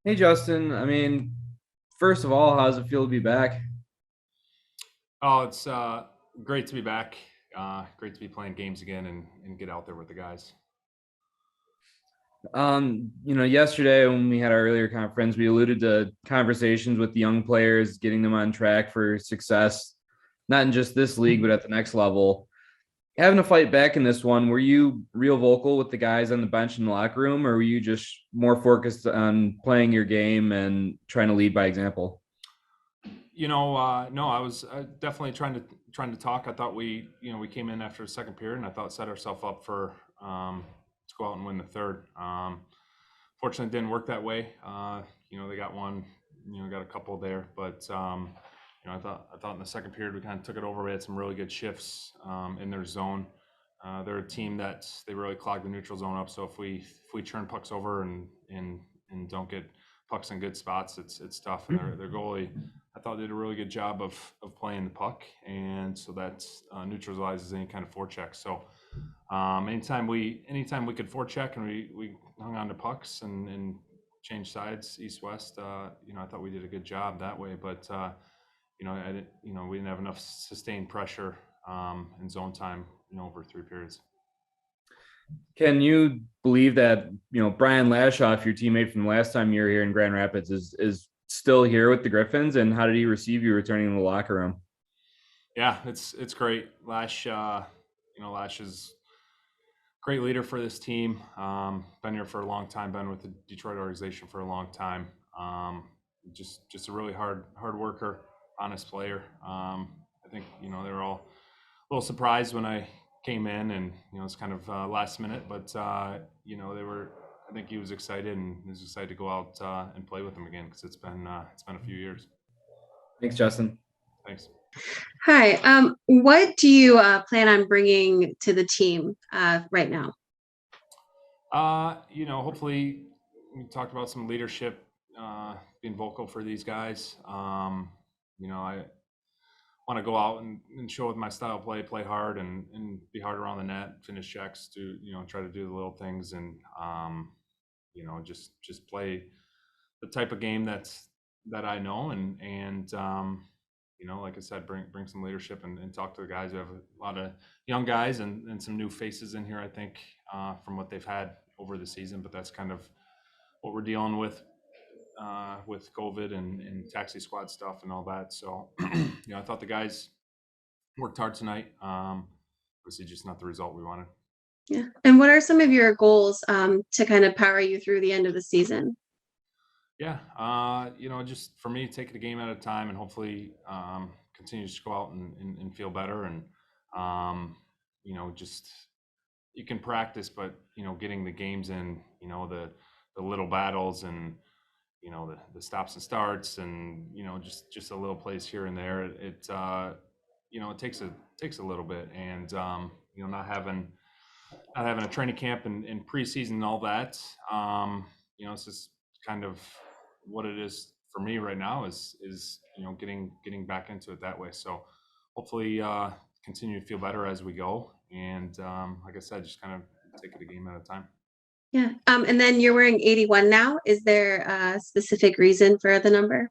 Hey, Justin. First of all, how's it feel to be back? Oh, it's great to be back. Great to be playing games again and get out there with the guys. Yesterday when we had our earlier conference, we alluded to conversations with the young players, getting them on track for success, not in just this league, but at the next level. Having to fight back in this one, were you real vocal with the guys on the bench in the locker room, or were you just more focused on playing your game and trying to lead by example? No, I was definitely trying to talk. I thought we came in after the second period, and I thought set ourselves up for to go out and win the third. Fortunately, it didn't work that way. They got one, got a couple there, but I thought in the second period we kind of took it over. We had some really good shifts in their zone. They're a team that they really clog the neutral zone up. So if we turn pucks over and don't get pucks in good spots, it's tough. And their goalie, I thought, did a really good job of playing the puck, and so that neutralizes any kind of forecheck. So anytime we could forecheck and we hung on to pucks and changed sides east west, I thought we did a good job that way. But we didn't have enough sustained pressure in zone time, over three periods. Can you believe that, Brian Lashoff, your teammate from the last time you were here in Grand Rapids, is still here with the Griffins? And how did he receive you returning to the locker room? Yeah, it's great. Lash is a great leader for this team. Been here for a long time. Been with the Detroit organization for a long time. Just a really hard worker, honest player. I think they were all a little surprised when I came in, and it's kind of last minute, but they were. I think he was excited and was excited to go out and play with them again because it's been a few years. Thanks, Justin. Thanks. Hi. What do you plan on bringing to the team right now? Hopefully we talked about some leadership, being vocal for these guys. I want to go out and show with my style of play hard and be hard around the net, finish checks, try to do the little things and, just play the type of game that I know and like I said, bring some leadership and talk to the guys. We have a lot of young guys and some new faces in here, I think, from what they've had over the season, but that's kind of what we're dealing with COVID and taxi squad stuff and all that. So, I thought the guys worked hard tonight. Obviously just not the result we wanted. Yeah. And what are some of your goals to kind of power you through the end of the season? Yeah. Just for me, take it a game at a time and hopefully continue to go out and feel better. And, just you can practice, but, getting the games in, the little battles and, the stops and starts and, just a little place here and there. It takes a little bit and, not having a training camp and preseason and all that. It's just kind of what it is for me right now is getting back into it that way. So hopefully continue to feel better as we go. And like I said, just kind of take it a game at a time. Yeah. And then you're wearing 81 now. Is there a specific reason for the number?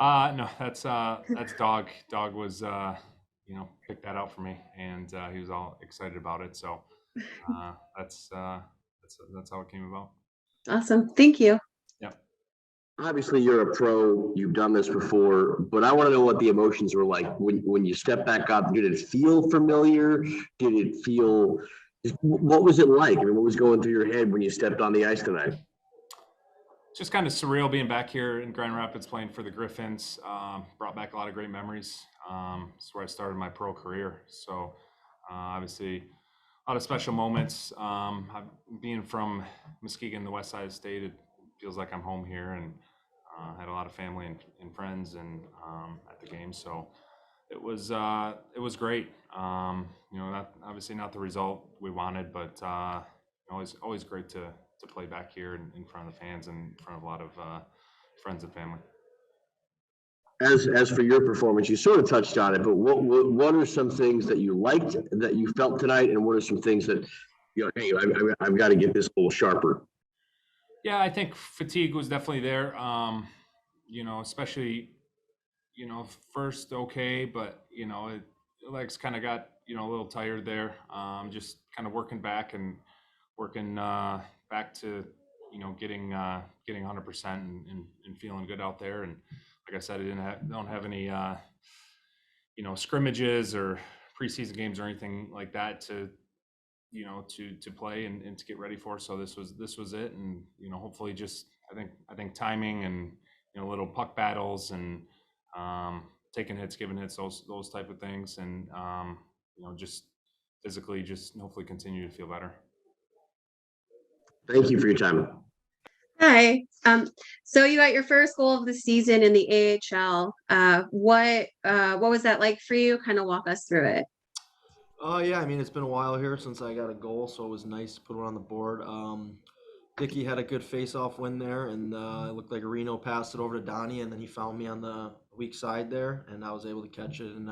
No, that's Dog. Dog was picked that out for me, and he was all excited about it. So that's how it came about. Awesome. Thank you. Yeah. Obviously, you're a pro. You've done this before, but I want to know what the emotions were like when you stepped back up. Did it feel familiar? Did it feel? What was it like? I mean, what was going through your head when you stepped on the ice tonight? Just kind of surreal being back here in Grand Rapids playing for the Griffins. Brought back a lot of great memories. It's where I started my pro career. So obviously a lot of special moments. Being from Muskegon, the west side of the state, it feels like I'm home here and had a lot of family and friends and at the game. So it was great. Obviously not the result we wanted, but always great to play back here in front of the fans and in front of a lot of friends and family. As for your performance, you sort of touched on it, but what are some things that you liked that you felt tonight, and what are some things that hey, I've got to get this a little sharper? Yeah, I think fatigue was definitely there. Especially, first okay, but legs kind of got a little tired there. Just kind of working back and working back to getting 100% and feeling good out there. And like I said, I don't have any scrimmages or preseason games or anything like that to to play and to get ready for. So this was it, and hopefully just I think timing and little puck battles and taking hits, giving hits, those type of things, and just physically just hopefully continue to feel better. Thank you for your time. Hi. So you got your first goal of the season in the AHL. What was that like for you? Kind of walk us through it. Yeah, I mean, it's been a while here since I got a goal, so it was nice to put one on the board. Dickey had a good face-off win there, and it looked like Renouf passed it over to Donnie, and then he found me on the weak side there, and I was able to catch it and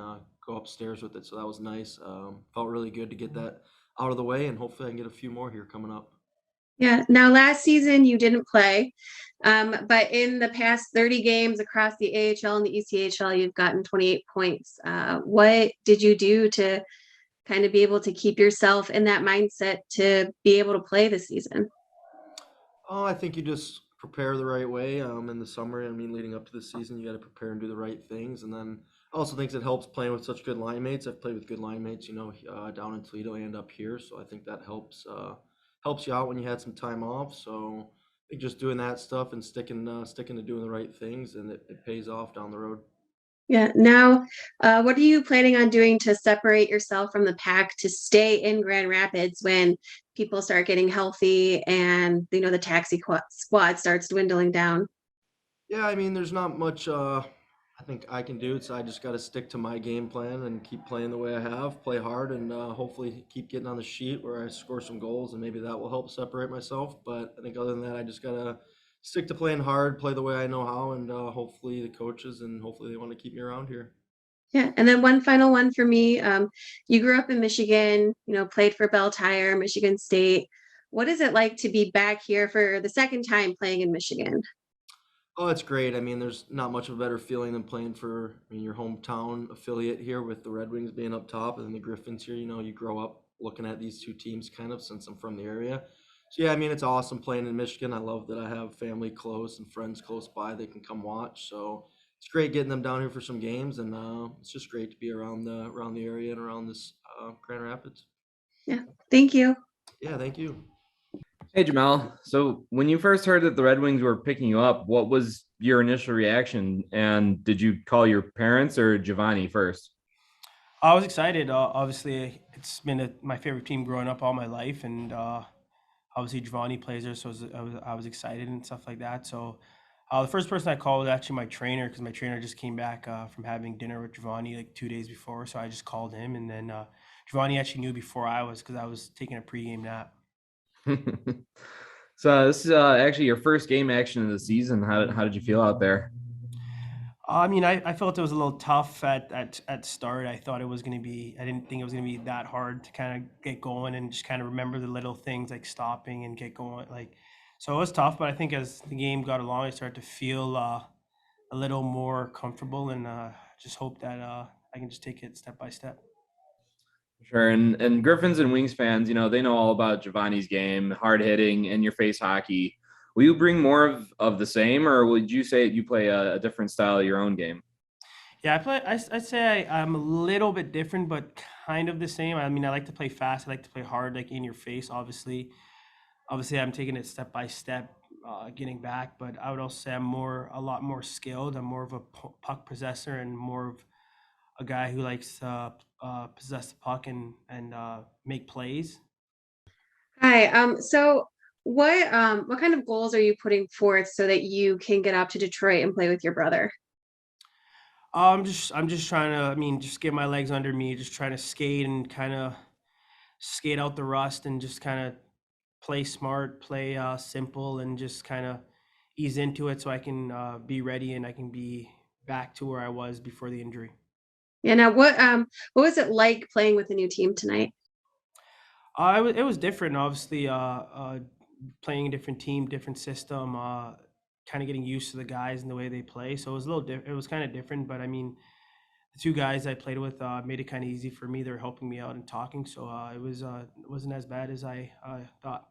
go upstairs with it, so that was nice. Felt really good to get that out of the way, and hopefully I can get a few more here coming up. Yeah. Now, last season you didn't play, but in the past 30 games across the AHL and the ECHL, you've gotten 28 points. What did you do to kind of be able to keep yourself in that mindset to be able to play this season? Oh, I think you just prepare the right way. In the summer, I mean, leading up to the season, you got to prepare and do the right things. And then I also think it helps playing with such good line mates. I've played with good line mates, down in Toledo and up here. So I think that helps you out when you had some time off. So I think just doing that stuff and sticking to doing the right things, and it pays off down the road. Yeah. Now, what are you planning on doing to separate yourself from the pack to stay in Grand Rapids when people start getting healthy and the taxi squad starts dwindling down? Yeah, I mean, there's not much I think I can do. So I just got to stick to my game plan and keep playing the way I have, play hard, and hopefully keep getting on the sheet where I score some goals, and maybe that will help separate myself. But I think other than that, I just got to stick to playing hard, play the way I know how, and hopefully the coaches and hopefully they want to keep me around here. Yeah. And then one final one for me. You grew up in Michigan, played for Bell Tire, Michigan State. What is it like to be back here for the second time playing in Michigan? Oh, it's great. I mean, there's not much of a better feeling than playing for, your hometown affiliate here with the Red Wings being up top and then the Griffins here. You grow up looking at these two teams kind of since I'm from the area. So, yeah, I mean, it's awesome playing in Michigan. I love that I have family close and friends close by that can come watch. So it's great getting them down here for some games, and it's just great to be around the area and around this Grand Rapids. Yeah. Thank you. Yeah, thank you. Hey, Jamal. So when you first heard that the Red Wings were picking you up, what was your initial reaction? And did you call your parents or Giovanni first? I was excited. Obviously, it's been my favorite team growing up all my life, and obviously Giovanni plays there, so I was excited and stuff like that. So the first person I called was actually my trainer, because my trainer just came back from having dinner with Giovanni like 2 days before. So I just called him, and then Giovanni actually knew before I was, because I was taking a pregame nap. So this is actually your first game action of the season. How did you feel out there? I mean, I felt it was a little tough at start. I thought it was going to be, I didn't think it was going to be that hard to kind of get going and just kind of remember the little things like stopping and get going. So it was tough, but I think as the game got along, I started to feel a little more comfortable, and just hope that I can just take it step by step. Sure. And Griffins and Wings fans, they know all about Giovanni's game, hard hitting, and your face hockey. Will you bring more of the same, or would you say you play a different style of your own game? Yeah, I'd say I'm a little bit different, but kind of the same. I mean, I like to play fast. I like to play hard, like in your face, obviously. Obviously, I'm taking it step by step, getting back, but I would also say I'm a lot more skilled. I'm more of a puck possessor and more of a guy who likes to possess the puck and make plays. Hi. So what kind of goals are you putting forth so that you can get up to Detroit and play with your brother? I'm just trying to, I mean, just get my legs under me, just trying to skate and kind of skate out the rust and just kind of play smart, play simple, and just kind of ease into it so I can be ready and I can be back to where I was before the injury. Yeah. Now, what was it like playing with a new team tonight? It was different. Obviously, playing a different team, different system, kind of getting used to the guys and the way they play. So it was a little it was kind of different, but I mean, the two guys I played with made it kind of easy for me. They were helping me out and talking, so it wasn't as bad as I thought.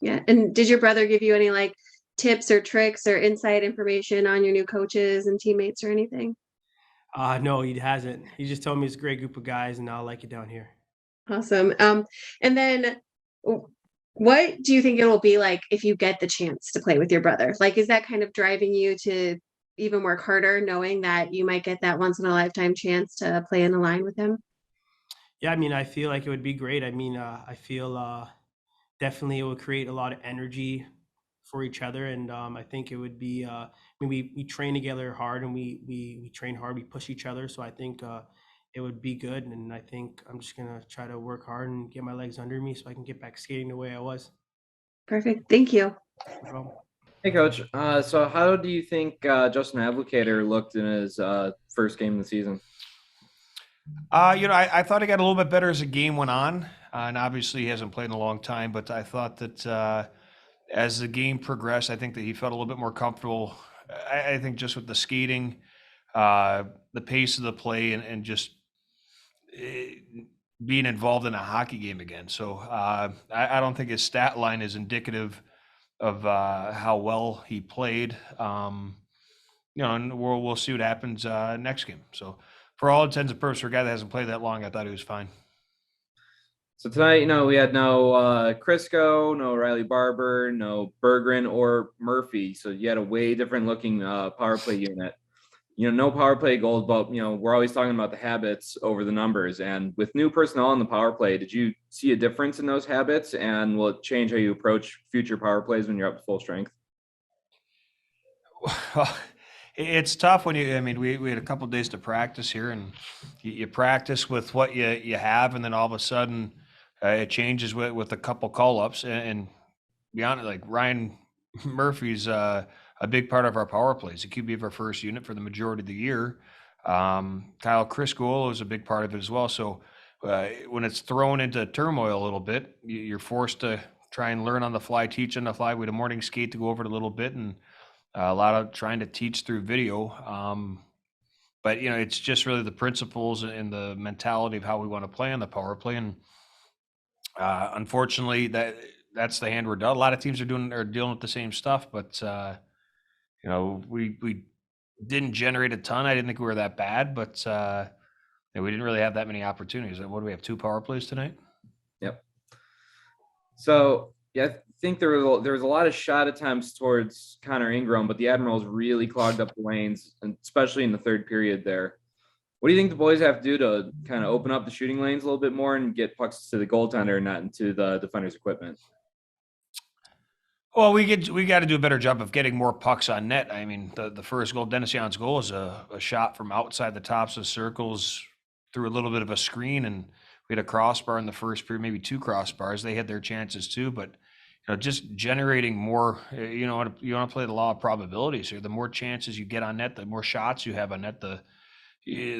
Yeah. And did your brother give you any like tips or tricks or inside information on your new coaches and teammates or anything? No, he hasn't. He just told me it's a great group of guys, and I'll like it down here. Awesome. And then what do you think it will be like if you get the chance to play with your brother? Like, is that kind of driving you to even work harder, knowing that you might get that once in a lifetime chance to play in a line with him? Yeah, I mean, I feel like it would be great. I mean, I feel definitely it would create a lot of energy for each other, and I think it would be. I mean, we train together hard, and we train hard. We push each other, so I think it would be good. And I think I'm just gonna try to work hard and get my legs under me so I can get back skating the way I was. Perfect. Thank you. No problem. Hey, Coach. So how do you think Justin Ablocator looked in his first game of the season? I thought he got a little bit better as the game went on, and obviously he hasn't played in a long time. But I thought that as the game progressed, I think that he felt a little bit more comfortable. I think just with the skating, the pace of the play, and just being involved in a hockey game again. So I don't think his stat line is indicative of how well he played. And we'll see what happens next game. So for all intents and purposes, for a guy that hasn't played that long, I thought he was fine. So tonight, we had no Crisco, no Riley Barber, no Berggren or Murphy. So you had a way different looking power play unit. No power play goals, but we're always talking about the habits over the numbers. And with new personnel on the power play, did you see a difference in those habits? And will it change how you approach future power plays when you're up to full strength? Well, it's tough when we had a couple of days to practice here, and you practice with what you have, and then all of a sudden it changes with a couple call-ups. And be honest, like Ryan Murphy's a big part of our power plays. The QB of our first unit for the majority of the year. Kyle Crisco is a big part of it as well. So when it's thrown into turmoil a little bit, you're forced to try and learn on the fly, teach on the fly. We had a morning skate to go over it a little bit, and a lot of trying to teach through video. But it's just really the principles and the mentality of how we want to play on the power play. And unfortunately, that's the hand we're dealt. A lot of teams are dealing with the same stuff, but we didn't generate a ton. I didn't think we were that bad, but we didn't really have that many opportunities. What do we have? 2 power plays tonight? Yep. So yeah, I think there was a lot of shot attempts towards Connor Ingram, but the Admirals really clogged up the lanes, and especially in the third period there. What do you think the boys have to do to kind of open up the shooting lanes a little bit more and get pucks to the goaltender and not into the defender's equipment? Well, we got to do a better job of getting more pucks on net. I mean, the first goal, Dennis Jan's goal, is a shot from outside the tops of circles through a little bit of a screen, and we had a crossbar in the first period, maybe 2 crossbars. They had their chances too, but just generating more. You want to play the law of probabilities here. The more chances you get on net, the more shots you have on net, the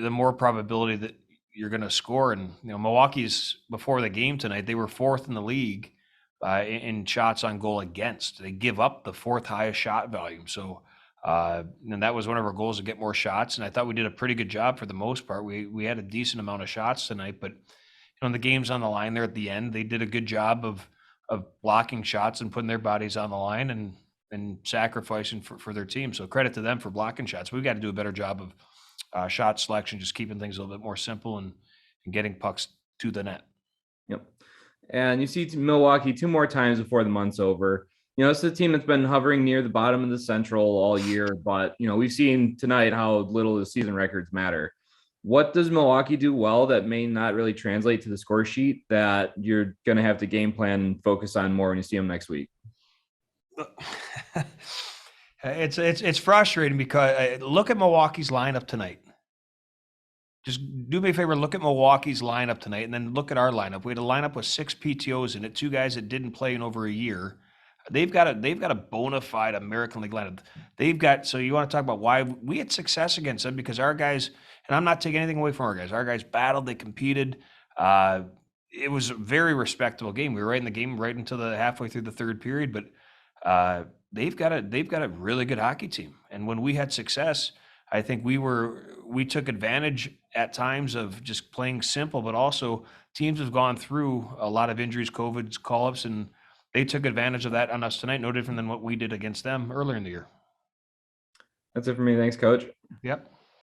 more probability that you're going to score. And Milwaukee's, before the game tonight, they were 4th in the league in shots on goal against. They give up the 4th highest shot volume. So, and that was one of our goals, to get more shots. And I thought we did a pretty good job for the most part. We had a decent amount of shots tonight, but the game's on the line there at the end. They did a good job of blocking shots and putting their bodies on the line and sacrificing for their team. So credit to them for blocking shots. We've got to do a better job of shot selection, just keeping things a little bit more simple and getting pucks to the net. Yep. And you see Milwaukee 2 more times before the month's over. It's a team that's been hovering near the bottom of the Central all year, but we've seen tonight how little the season records matter. What does Milwaukee do well that may not really translate to the score sheet that you're going to have to game plan and focus on more when you see them next week? It's frustrating because look at Milwaukee's lineup tonight. Just do me a favor, look at Milwaukee's lineup tonight, and then look at our lineup. We had a lineup with 6 PTOs in it, 2 guys that didn't play in over a year. They've got a bona fide American League lineup. So you want to talk about why we had success against them, because our guys, and I'm not taking anything away from our guys battled, they competed. it was a very respectable game. We were right in the game right until the halfway through the third period, but they've got a really good hockey team. And when we had success, I think we took advantage at times of just playing simple, but also teams have gone through a lot of injuries, COVIDs, call-ups, and they took advantage of that on us tonight, no different than what we did against them earlier in the year. That's it for me. Thanks, Coach. Yep.